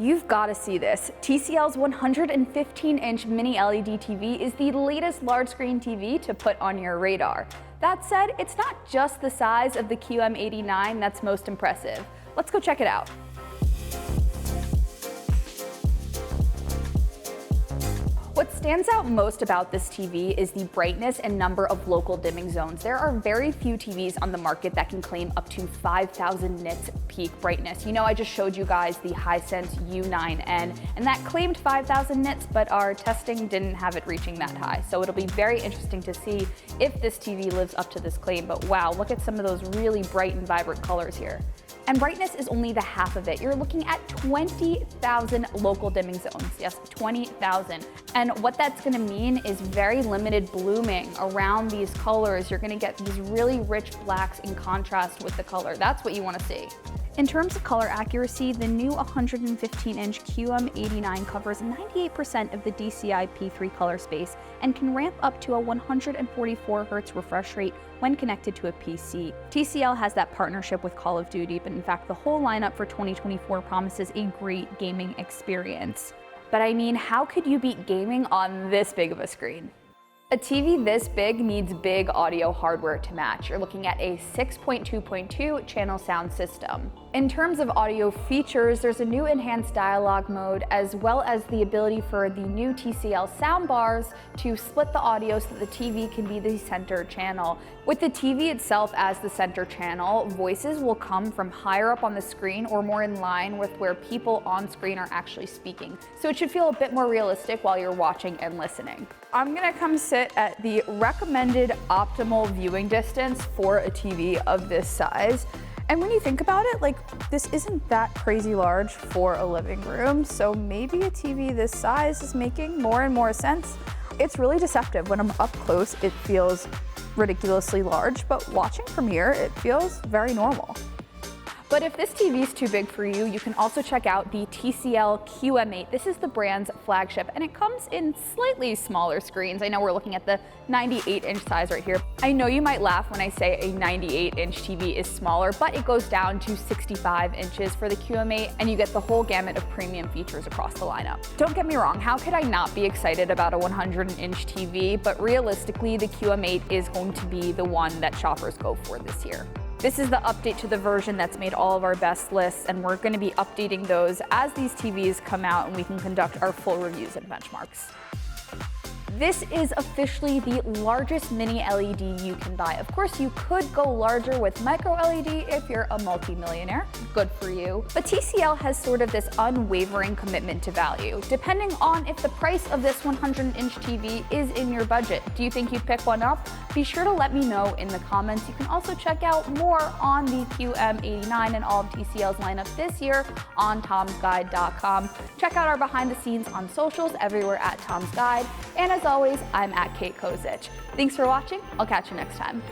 You've got to see this. TCL's 115-inch mini LED TV is the latest large-screen TV to put on your radar. That said, it's not just the size of the QM89 that's most impressive. Let's go check it out. What stands out most about this TV is the brightness and number of local dimming zones. There are very few TVs on the market that can claim up to 5,000 nits peak brightness. You know, I just showed you guys the Hisense U9N, and that claimed 5,000 nits, but our testing didn't have it reaching that high. So it'll be very interesting to see if this TV lives up to this claim. But wow, look at some of those really bright and vibrant colors here. And brightness is only the half of it. You're looking at 20,000 local dimming zones. Yes, 20,000. And what that's gonna mean is very limited blooming around these colors. You're gonna get these really rich blacks in contrast with the color. That's what you wanna see. In terms of color accuracy, the new 115-inch QM89 covers 98% of the DCI P3 color space and can ramp up to a 144 Hz refresh rate when connected to a PC. TCL has that partnership with Call of Duty, but in fact the whole lineup for 2024 promises a great gaming experience. But I mean, how could you beat gaming on this big of a screen? A TV this big needs big audio hardware to match. You're looking at a 6.2.2 channel sound system. In terms of audio features, there's a new enhanced dialogue mode, as well as the ability for the new TCL soundbars to split the audio so that the TV can be the center channel. With the TV itself as the center channel, voices will come from higher up on the screen or more in line with where people on screen are actually speaking. So it should feel a bit more realistic while you're watching and listening. I'm gonna come sit at the recommended optimal viewing distance for a TV of this size. And when you think about it, like, this isn't that crazy large for a living room, so maybe a TV this size is making more and more sense. It's really deceptive. When I'm up close, it feels ridiculously large, but watching from here, it feels very normal. But if this TV is too big for you, you can also check out the TCL QM8. This is the brand's flagship, and it comes in slightly smaller screens. I know we're looking at the 98-inch size right here. I know you might laugh when I say a 98-inch TV is smaller, but it goes down to 65 inches for the QM8, and you get the whole gamut of premium features across the lineup. Don't get me wrong, how could I not be excited about a 100-inch TV? But realistically, the QM8 is going to be the one that shoppers go for this year. This is the update to the version that's made all of our best lists, and we're going to be updating those as these TVs come out and we can conduct our full reviews and benchmarks. This is officially the largest mini LED you can buy. Of course, you could go larger with micro LED if you're a multi-millionaire. Good for you. But TCL has sort of this unwavering commitment to value. Depending on if the price of this 100-inch TV is in your budget, do you think you'd pick one up? Be sure to let me know in the comments. You can also check out more on the QM89 and all of TCL's lineup this year on tomsguide.com. Check out our behind the scenes on socials everywhere at Tom's Guide. And as always, I'm at Kate Kozich. Thanks for watching. I'll catch you next time.